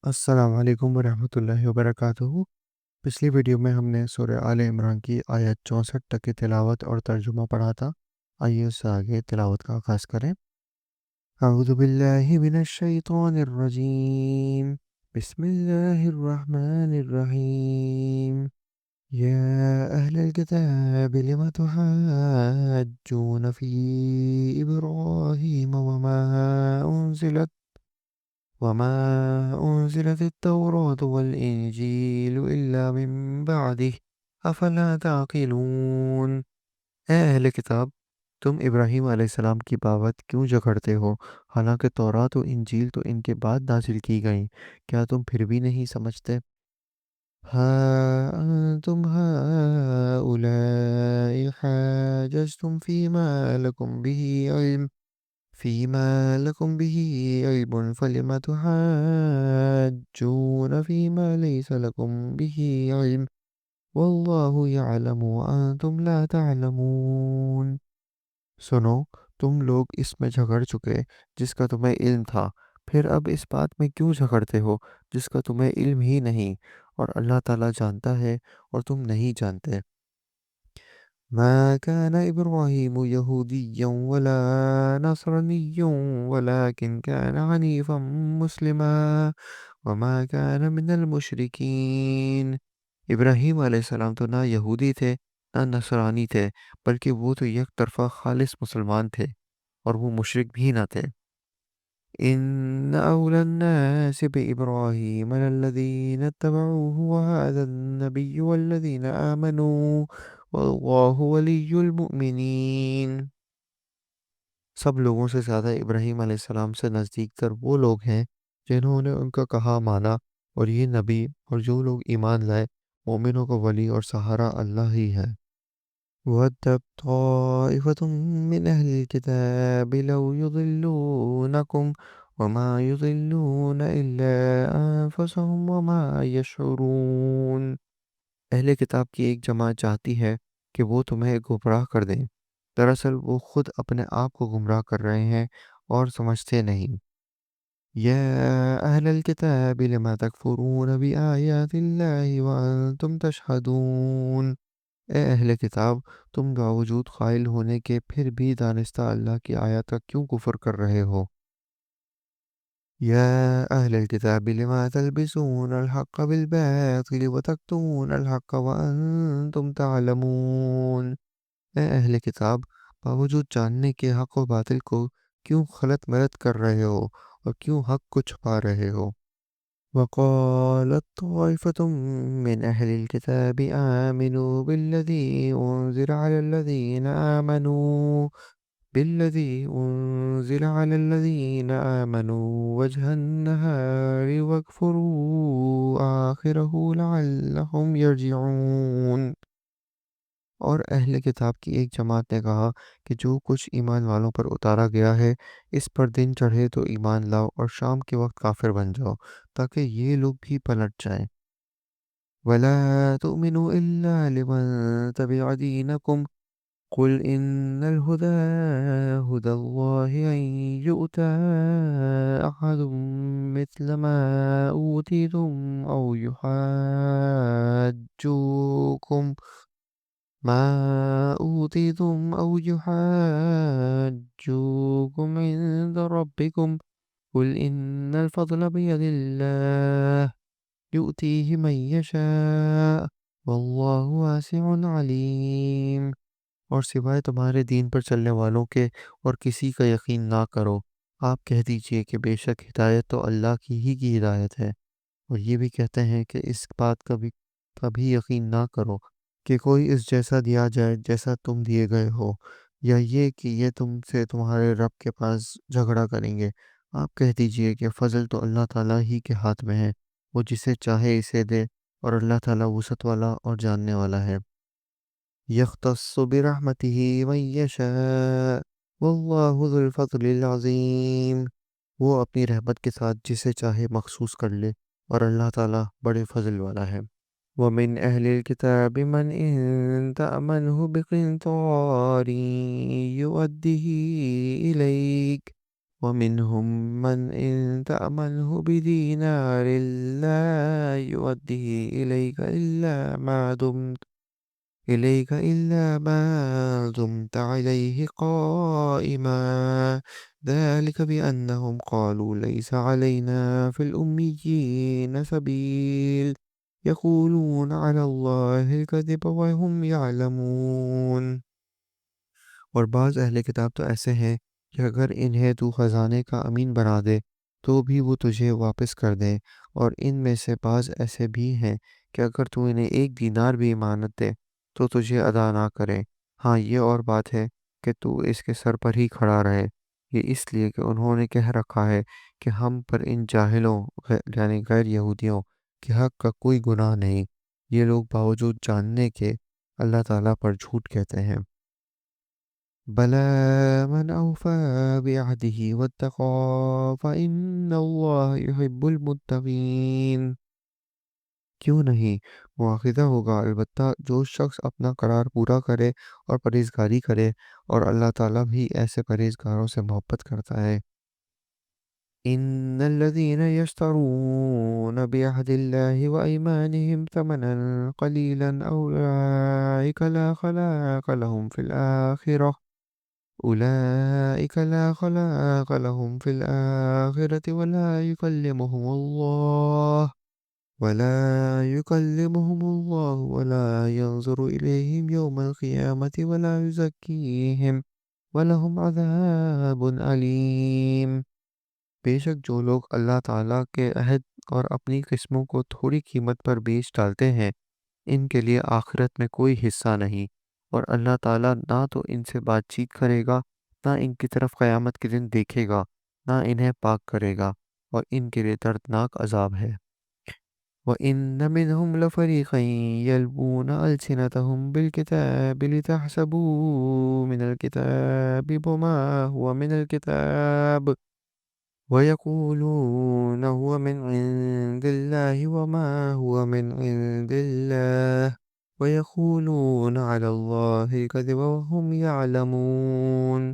السلام علیکم ورحمۃ اللہ وبرکاتہ۔ پچھلی ویڈیو میں ہم نے سورہ آل عمران کی آیت 64 تک کی تلاوت اور ترجمہ پڑھا تھا۔ آئیے اس سے آگے تلاوت کا آغاز کریں۔ اعوذ باللہ من الشیطان الرجیم، بسم اللہ الرحمن الرحیم۔ یا اہل الکتاب لم تحاجون فی ابراہیم وما أنزلت التوراة والإنجيل إلا من بعده أفلا تعقلون۔ اے اہل کتاب، تم ابراہیم علیہ السلام کی بابت کیوں جھگڑتے ہو، حالانکہ تورات و انجیل تو ان کے بعد نازل کی گئیں؟ کیا تم پھر بھی نہیں سمجھتے؟ ہا انتم هؤلاء حاججتم فيما لكم به علم فلم تحاجون فيما ليس لكم به علم والله يعلم وأنتم لا تعلمون۔ سنو، تم لوگ اس میں جھگڑ چکے جس کا تمہیں علم تھا، پھر اب اس بات میں کیوں جھگڑتے ہو جس کا تمہیں علم ہی نہیں، اور اللہ تعالیٰ جانتا ہے اور تم نہیں جانتے۔ ما كان إبراهيم يهوديا ولا نصرانيا ولكن كان حنيفا مسلما وما كان من المشركين۔ ابراہیم علیہ السلام تو نہ یہودی تھے نہ نصرانی تھے، بلکہ وہ تو یک طرفہ خالص مسلمان تھے اور وہ مشرک بھی نہ تھے۔ إن أولى الناس بإبراهيم للذين اتبعوه وهذا النبي والذين آمنوا والله ولي المؤمنين۔ سب لوگوں سے زیادہ ابراہیم علیہ السلام سے نزدیک تر وہ لوگ ہیں جنہوں نے ان کا کہا مانا، اور یہ نبی اور جو لوگ ایمان لائے، مومنوں کا ولی اور سہارا اللہ ہی ہے۔ وَدَّتْ طَائِفَةٌ مِّنْ أَهْلِ الْكِتَابِ لَوْ يُضِلُّونَكُمْ وَمَا يُضِلُّونَ إِلَّا أَنفُسَهُمْ وَمَا يَشْعُرُونَ۔ اہل کتاب کی ایک جماعت چاہتی ہے کہ وہ تمہیں گمراہ کر دیں، دراصل وہ خود اپنے آپ کو گمراہ کر رہے ہیں اور سمجھتے نہیں۔ یا اہل الکتاب لما تکفرون بآیات اللہ وانتم تشہدون۔ اے اہل کتاب، تم باوجود قائل ہونے کے پھر بھی دانستہ اللہ کی آیات کا کیوں کفر کر رہے ہو؟ یا اہل الکتاب لما تلبسون الحق بالباطل وتکتمون الحق وانتم تعلمون۔ اے اہل کتاب، باوجود جاننے کے حق و باطل کو کیوں خلط ملط کر رہے ہو اور کیوں حق کو چھپا رہے ہو؟ وقالت طائفة من أهل الكتاب آمنوا بالذي أنزل على الذين آمنوا وجه النهار واكفروا آخره لعلهم يرجعون۔ اور اہل کتاب کی ایک جماعت نے کہا کہ جو کچھ ایمان والوں پر اتارا گیا ہے اس پر دن چڑھے تو ایمان لاؤ اور شام کے وقت کافر بن جاؤ تاکہ یہ لوگ بھی پلٹ جائیں۔ وَلَا تُؤْمِنُوا إِلَّا لِمَن تَبِعَ دِينَكُمْ قُلْ إِنَّ الْهُدَى هُدَى اللَّهِ أَن يُؤْتَى أَحَدٌ مِّثْلَ مَا أُوتِيتُمْ أَوْ يُحَاجُّوكُمْ عِندَ رَبِّكُمْ قُلْ إِنَّ الْفَضْلَ بِيَدِ اللَّهِ يُؤْتِيهِ مَن يَشَاءُ وَاللَّهُ وَاسِعٌ عَلِيمٌ۔ اور سوائے تمہارے دین پر چلنے والوں کے اور کسی کا یقین نہ کرو۔ آپ کہہ دیجئے کہ بے شک ہدایت تو اللہ کی ہدایت ہے، اور یہ بھی کہتے ہیں کہ اس بات کا بھی یقین نہ کرو کہ کوئی اس جیسا دیا جائے جیسا تم دیے گئے ہو، یا یہ کہ یہ تم سے تمہارے رب کے پاس جھگڑا کریں گے۔ آپ کہہ دیجئے کہ فضل تو اللہ تعالیٰ ہی کے ہاتھ میں ہے، وہ جسے چاہے اسے دے، اور اللہ تعالیٰ وسعت والا اور جاننے والا ہے۔ یختص برحمتہ من یشاء واللہ ذو الفضل العظیم۔ وہ اپنی رحمت کے ساتھ جسے چاہے مخصوص کر لے، اور اللہ تعالیٰ بڑے فضل والا ہے۔ وَمِنْ أَهْلِ الْكِتَابِ مَنْ إِن تَأْمَنْهُ بِقِنْطَارٍ يُؤَدِّهِ إِلَيْكَ ومنهم من إن تأمنه بدينار لا يؤديه إليك إلا ما دمت عليه قائما ذلك بأنهم قالوا ليس علينا في الأميين سبيل يقولون على الله الكذب وهم يعلمون۔ اور بعض اہل کتاب تو ایسے ہیں کہ اگر انہیں تو خزانے کا امین بنا دے تو بھی وہ تجھے واپس کر دیں، اور ان میں سے بعض ایسے بھی ہیں کہ اگر تو انہیں 1 دینار بھی امانت دے تو تجھے ادا نہ کریں۔ ہاں، یہ اور بات ہے کہ تو اس کے سر پر ہی کھڑا رہے، یہ اس لیے کہ انہوں نے کہہ رکھا ہے کہ ہم پر ان جاہلوں یعنی غیر یہودیوں کے حق کا کوئی گناہ نہیں۔ یہ لوگ باوجود جاننے کے اللہ تعالیٰ پر جھوٹ کہتے ہیں۔ بَلَىٰ مَنْ أَوْفَىٰ بِعَهْدِهِ وَاتَّقَىٰ فَإِنَّ اللَّهَ يُحِبُّ الْمُتَّقِينَ۔ کیوں نہیں، مواخذہ ہوگا البتہ جو شخص اپنا قرار پورا کرے اور پرہیزگاری کرے، اور اللہ تعالیٰ بھی ایسے پرہیزگاروں سے محبت کرتا ہے۔ إن الذين يشترون بعهد الله وأيمانهم ثمنا قليلا أولئك لا خلاق لهم في الآخرة ولا يكلمهم الله ولا ينظر إليهم يوم القيامة ولا يزكيهم ولهم عذاب أليم۔ بے شک جو لوگ اللہ تعالیٰ کے عہد اور اپنی قسموں کو تھوڑی قیمت پر بیچ ڈالتے ہیں، ان کے لیے آخرت میں کوئی حصہ نہیں، اور اللہ تعالیٰ نہ تو ان سے بات چیت کرے گا، نہ ان کی طرف قیامت کے دن دیکھے گا، نہ انہیں پاک کرے گا، اور ان کے لیے دردناک عذاب ہے۔ وَإِنَّ مِنْهُمْ لَفَرِيقًا يَلْوُونَ أَلْسِنَتَهُم بِالْكِتَابِ لِتَحْسَبُوهُ مِنَ الْكِتَابِ وَمَا هُوَ مِنَ الْكِتَابِ وَيَقُولُونَ هُوَ مِنْ عِندِ اللَّهِ وَمَا هُوَ مِنْ عِندِ اللَّهِ وَيَقُولُونَ عَلَى اللَّهِ الْكَذِبَ وَهُمْ يَعْلَمُونَ۔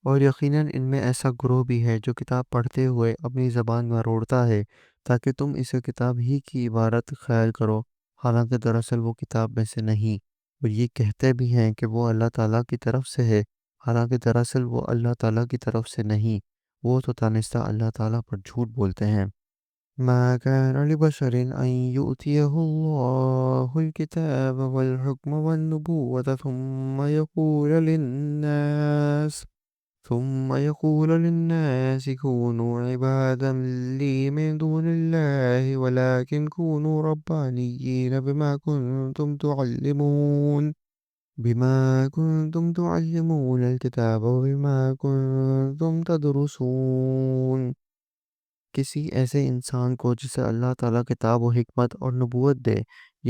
اور یقیناً ان میں ایسا گروہ بھی ہے جو کتاب پڑھتے ہوئے اپنی زبان میں روڑتا ہے تاکہ تم اسے کتاب ہی کی عبارت خیال کرو، حالانکہ دراصل وہ کتاب میں سے نہیں، اور یہ کہتے بھی ہیں کہ وہ اللہ تعالیٰ کی طرف سے ہے، حالانکہ دراصل وہ اللہ تعالیٰ کی طرف سے نہیں، وہ تو دانستہ اللہ تعالیٰ پر جھوٹ بولتے ہیں۔ ما كان لبشر أن يؤتيه الله الكتاب والحكم والنبوة ثم يقول للناس كونوا عبادا لي من دون الله ولكن كونوا ربانيين بما كنتم تعلمون الكتاب وبما كنتم تدرسون۔ کسی ایسے انسان کو جسے اللہ تعالیٰ کتاب و حکمت اور نبوت دے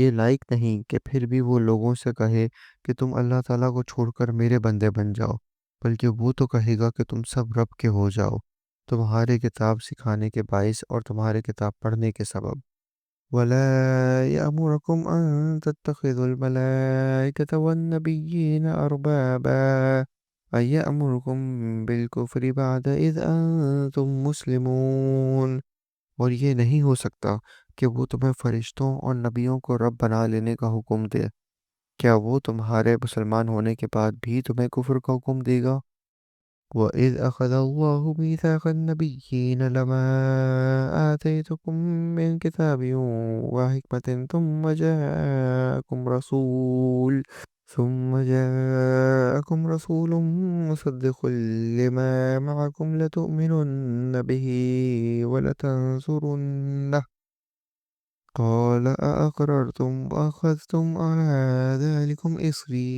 یہ لائق نہیں کہ پھر بھی وہ لوگوں سے کہے کہ تم اللہ تعالیٰ کو چھوڑ کر میرے بندے بن جاؤ، بلکہ وہ تو کہے گا کہ تم سب رب کے ہو جاؤ، تمہارے کتاب سکھانے کے باعث اور تمہارے کتاب پڑھنے کے سبب۔ وَلَا يَأْمُرَكُمْ أَن تَتَّخِذُوا الْمَلَائِكَةَ وَالنَّبِيِّينَ أَرْبَابًا أَيَأْمُرُكُم بِالْكُفْرِ بَعْدَ إِذْ أَنْتُمْ مُسْلِمُونَ۔ اور یہ نہیں ہو سکتا کہ وہ تمہیں فرشتوں اور نبیوں کو رب بنا لینے کا حکم دے، کیا وہ تمہارے مسلمان ہونے کے بعد بھی تمہیں کفر کا حکم دے گا؟ وَإِذْ أَخَذَ اللَّهُ مِيثَاقَ النَّبِيِّينَ لَمَا آتَيْتُكُم مِّن كِتَابٍ وَحِكْمَةٍ ثُمَّ جَاءَكُمْ رَسُولٌ مُّصَدِّقٌ لِّمَا مَعَكُمْ لَتُؤْمِنُنَّ بِهِ وَلَتَنصُرُنَّهُ قَالَ أَأَقْرَرْتُمْ وَأَخَذْتُمْ عَلَىٰ ذَٰلِكُمْ إِصْرِي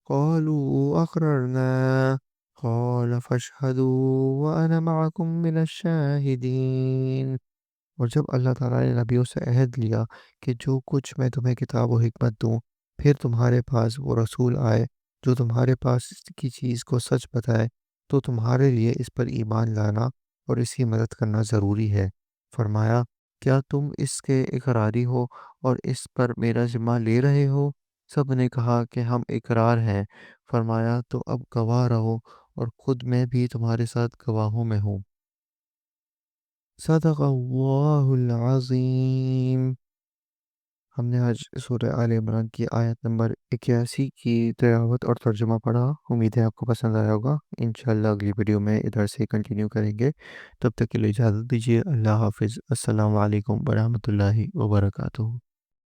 قَالُوا أَقْرَرْنَا قَالَ فَاشْهَدُوا وَأَنَا مَعَكُمْ مِنَ الشَّاهِدِينَ۔ اور جب اللہ تعالیٰ نے نبیوں سے عہد لیا کہ جو کچھ میں تمہیں کتاب و حکمت دوں، پھر تمہارے پاس وہ رسول آئے جو تمہارے پاس کی چیز کو سچ بتائے، تو تمہارے لیے اس پر ایمان لانا اور اس کی مدد کرنا ضروری ہے۔ فرمایا، کیا تم اس کے اقراری ہو اور اس پر میرا ذمہ لے رہے ہو؟ سب نے کہا کہ ہم اقرار ہیں۔ فرمایا، تو اب گواہ رہو اور خود میں بھی تمہارے ساتھ گواہوں میں ہوں۔ صدق اللہ العظیم۔ ہم نے آج سورہ آل عمران کی آیت نمبر 81 کی تلاوت اور ترجمہ پڑھا، امید ہے آپ کو پسند آیا ہوگا۔ انشاءاللہ اگلی ویڈیو میں ادھر سے کنٹینیو کریں گے، تب تک کے لیے اجازت دیجیے۔ اللہ حافظ، السلام علیکم ورحمۃ اللہ وبرکاتہ۔